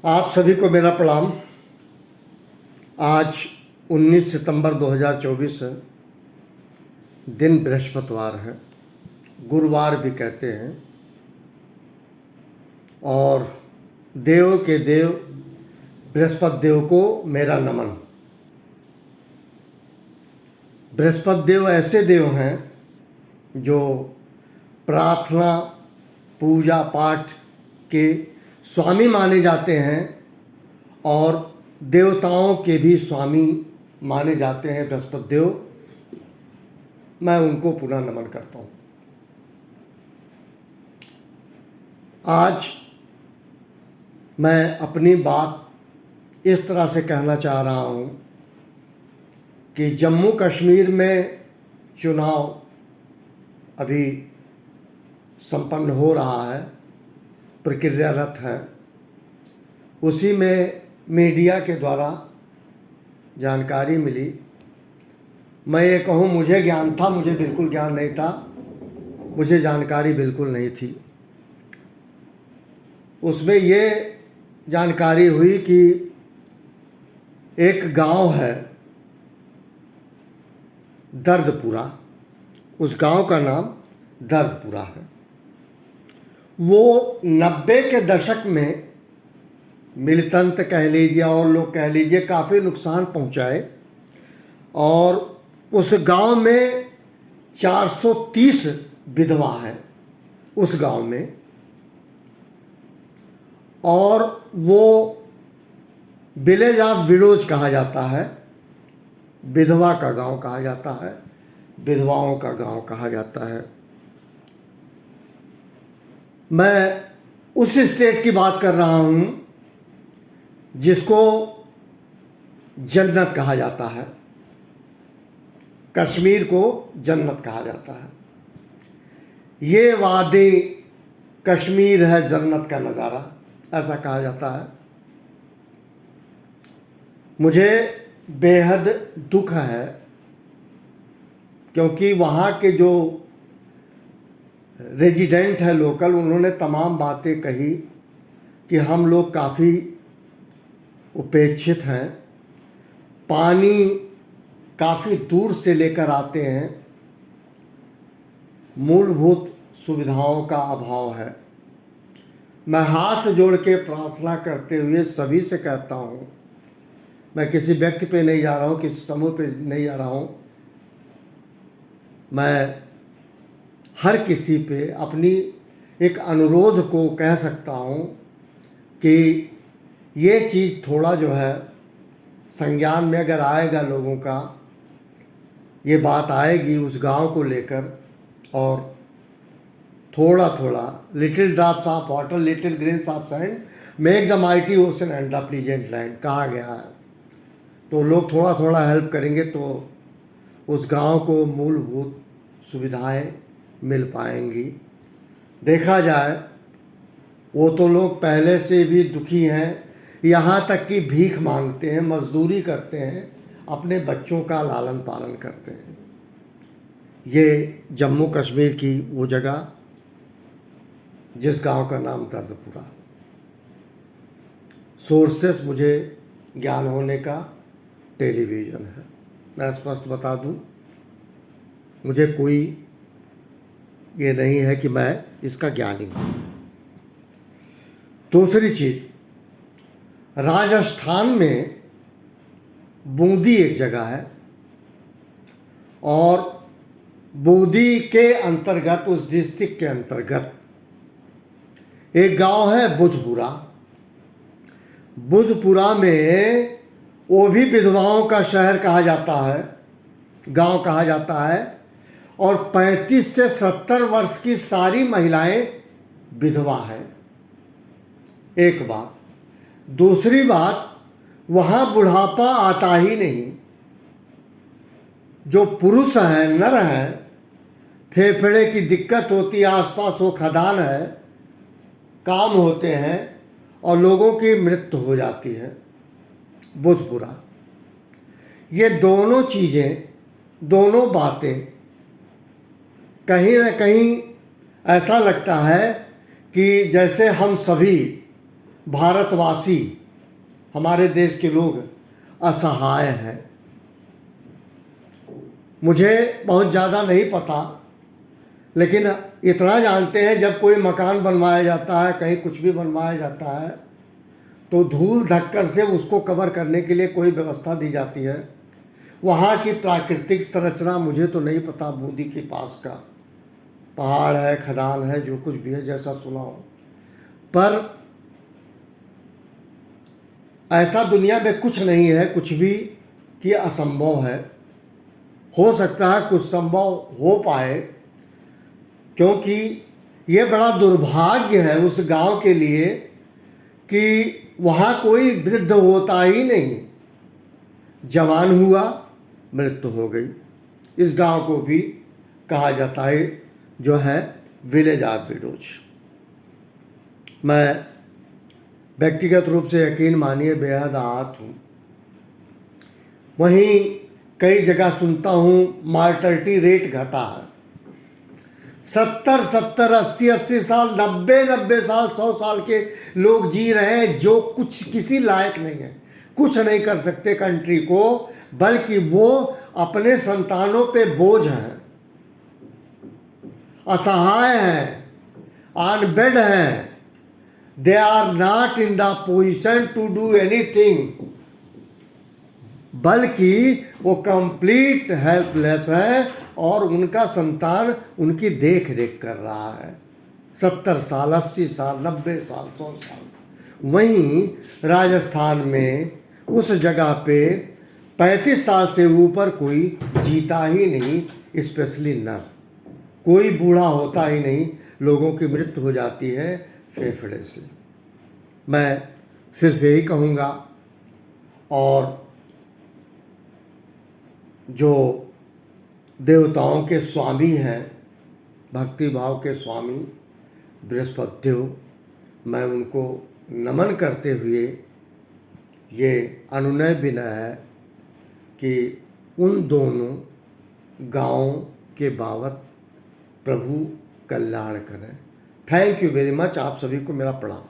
आप सभी को मेरा प्रणाम। आज 19 सितंबर 2024 है। दिन बृहस्पतिवार है, गुरुवार भी कहते हैं। और देव के देव बृहस्पति देव को मेरा नमन। बृहस्पति देव ऐसे देव हैं जो प्रार्थना पूजा पाठ के स्वामी माने जाते हैं और देवताओं के भी स्वामी माने जाते हैं बृहस्पति देव। मैं उनको पुनः नमन करता हूँ। आज मैं अपनी बात इस तरह से कहना चाह रहा हूँ कि जम्मू कश्मीर में चुनाव अभी संपन्न हो रहा है, प्रक्रियारत है। उसी में मीडिया के द्वारा जानकारी मिली। मैं ये कहूँ, मुझे ज्ञान था, मुझे बिल्कुल ज्ञान नहीं था, मुझे जानकारी बिल्कुल नहीं थी। उसमें ये जानकारी हुई कि एक गांव है दर्दपुरा, उस गांव का नाम दर्दपुरा है। वो 90 के दशक में मिलितंत कह लीजिए और लोग कह लीजिए काफ़ी नुकसान पहुंचाए और उस गांव में 430 विधवा हैं उस गांव में। और वो विलेज ऑफ विडोज कहा जाता है, विधवा का गांव कहा जाता है, विधवाओं का गांव कहा जाता है। मैं उस स्टेट की बात कर रहा हूं जिसको जन्नत कहा जाता है, कश्मीर को जन्नत कहा जाता है। ये वादी कश्मीर है जन्नत का नज़ारा, ऐसा कहा जाता है। मुझे बेहद दुख है क्योंकि वहाँ के जो रेजिडेंट है लोकल, उन्होंने तमाम बातें कही कि हम लोग काफ़ी उपेक्षित हैं, पानी काफ़ी दूर से लेकर आते हैं, मूलभूत सुविधाओं का अभाव है। मैं हाथ जोड़ के प्रार्थना करते हुए सभी से कहता हूँ, मैं किसी व्यक्ति पे नहीं जा रहा हूँ, किसी समूह पे नहीं जा रहा हूँ, मैं हर किसी पे अपनी एक अनुरोध को कह सकता हूँ कि ये चीज़ थोड़ा जो है संज्ञान में अगर आएगा, लोगों का ये बात आएगी उस गांव को लेकर, और थोड़ा थोड़ा little drops of water little grains of sand make the mighty ocean and the pleasant land कहा गया है। तो लोग थोड़ा थोड़ा हेल्प करेंगे तो उस गांव को मूलभूत सुविधाएं मिल पाएंगी। देखा जाए वो तो लोग पहले से भी दुखी हैं, यहाँ तक कि भीख मांगते हैं, मजदूरी करते हैं, अपने बच्चों का लालन पालन करते हैं। ये जम्मू कश्मीर की वो जगह जिस गांव का नाम दर्दपुरा। सोर्सेस मुझे ज्ञान होने का टेलीविज़न है। मैं स्पष्ट बता दूं, मुझे कोई ये नहीं है कि मैं इसका ज्ञानी हूँ। दूसरी चीज़, राजस्थान में बूंदी एक जगह है और बूंदी के अंतर्गत, उस डिस्ट्रिक्ट के अंतर्गत एक गांव है बुधपुरा। बुधपुरा में वो भी विधवाओं का शहर कहा जाता है, गांव कहा जाता है, और 35 से 70 वर्ष की सारी महिलाएं विधवा हैं। एक बात। दूसरी बात, वहाँ बुढ़ापा आता ही नहीं। जो पुरुष हैं, नर हैं, फेफड़े की दिक्कत होती है, आसपास वो खदान है, काम होते हैं और लोगों की मृत्यु हो जाती है। बुधपुरा, ये दोनों चीज़ें, दोनों बातें कहीं न कहीं ऐसा लगता है कि जैसे हम सभी भारतवासी, हमारे देश के लोग असहाय हैं। मुझे बहुत ज़्यादा नहीं पता, लेकिन इतना जानते हैं जब कोई मकान बनवाया जाता है, कहीं कुछ भी बनवाया जाता है, तो धूल धक्कर से उसको कवर करने के लिए कोई व्यवस्था दी जाती है। वहाँ की प्राकृतिक संरचना मुझे तो नहीं पता, बूंदी के पास का पहाड़ है, खदान है, जो कुछ भी है, जैसा सुना हो, पर ऐसा दुनिया में कुछ नहीं है, कुछ भी कि असंभव है। हो सकता है कुछ संभव हो पाए, क्योंकि ये बड़ा दुर्भाग्य है उस गांव के लिए कि वहाँ कोई वृद्ध होता ही नहीं। जवान हुआ, मृत्यु हो गई। इस गांव को भी कहा जाता है जो है विलेज ऑफ विडोज। मैं व्यक्तिगत रूप से यकीन मानिए बेहद आहत हूँ। वहीं कई जगह सुनता हूँ मार्टलिटी रेट घटा है। 70 80 साल, 90 साल, 100 साल के लोग जी रहे हैं, जो कुछ किसी लायक नहीं है, कुछ नहीं कर सकते कंट्री को, बल्कि वो अपने संतानों पे बोझ हैं, असहाय हैं, ऑन बेड हैं। They are not in the position to do anything, बल्कि वो कंप्लीट हेल्पलेस है और उनका संतान उनकी देख रेख कर रहा है। 70 साल, 80 साल, 90 साल, 100 साल। वहीं राजस्थान में उस जगह पे 35 साल से ऊपर कोई जीता ही नहीं, स्पेशली नर। कोई बूढ़ा होता ही नहीं, लोगों की मृत्यु हो जाती है फेफड़े से। मैं सिर्फ यही कहूँगा, और जो देवताओं के स्वामी हैं, भक्ति भाव के स्वामी बृहस्पति देव, मैं उनको नमन करते हुए ये अनुनय विनय है कि उन दोनों गाँव के बाबत प्रभु कल्याण करें। Thank you very much. आप सभी को मेरा प्रणाम।